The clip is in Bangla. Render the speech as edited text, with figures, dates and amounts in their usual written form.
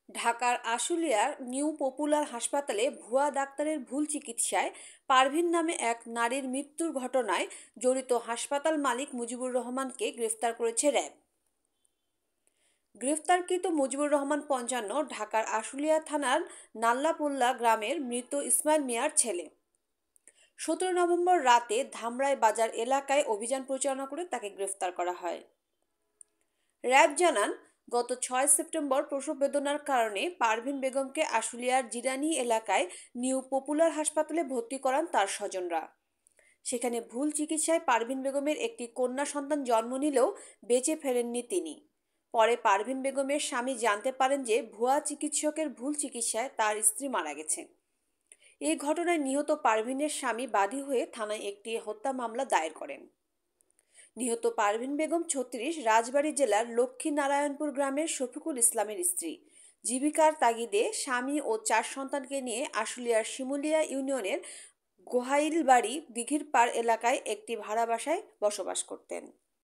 ঢাকার আশুলিয়ার নিউ পপুলার হাসপাতালে ভুয়া ডাক্তারের ভুল চিকিৎসায় পারভীন নামে এক নারীর মৃত্যুর ঘটনায় জড়িত হাসপাতাল মালিক মুজিবুর রহমানকে গ্রেফতার করেছে র্যাব। গ্রেফতারকৃত মুজিবুর রহমান ৫৫ ঢাকার আশুলিয়া থানার নাল্লাপোল্লা গ্রামের মৃত ইসমাইল মিয়ার ছেলে। ১৭ নভেম্বর রাতে ধামরাই বাজার এলাকায় অভিযান পরিচালনা করে তাকে গ্রেফতার করা হয়। র্যাব জানান, গত ৬ সেপ্টেম্বর প্রসব বেদনার কারণে পারভীন বেগমকে আশুলিয়ার জিরানী এলাকায় নিউ পপুলার হাসপাতালে ভর্তি করান তার স্বজনরা। সেখানে ভুল চিকিৎসায় পারভীন বেগমের একটি কন্যা সন্তান জন্ম নিলেও বেঁচে ফেরেননি তিনি। পরে পারভীন বেগমের স্বামী জানতে পারেন যে ভুয়া চিকিৎসকের ভুল চিকিৎসায় তার স্ত্রী মারা গেছে। এই ঘটনায় নিহত পারভীনের স্বামী বাদী হয়ে থানায় একটি হত্যা মামলা দায়ের করেন। নিহত পারভীন বেগম ৩৬ রাজবাড়ী জেলার লক্ষ্মীনারায়ণপুর গ্রামের শফিকুল ইসলামের স্ত্রী। জীবিকার তাগিদে স্বামী ও ৪ সন্তানকে নিয়ে আশুলিয়ার শিমুলিয়া ইউনিয়নের গোহাইলবাড়ি দিঘিরপাড় এলাকায় একটি ভাড়া বাসায় বসবাস করতেন।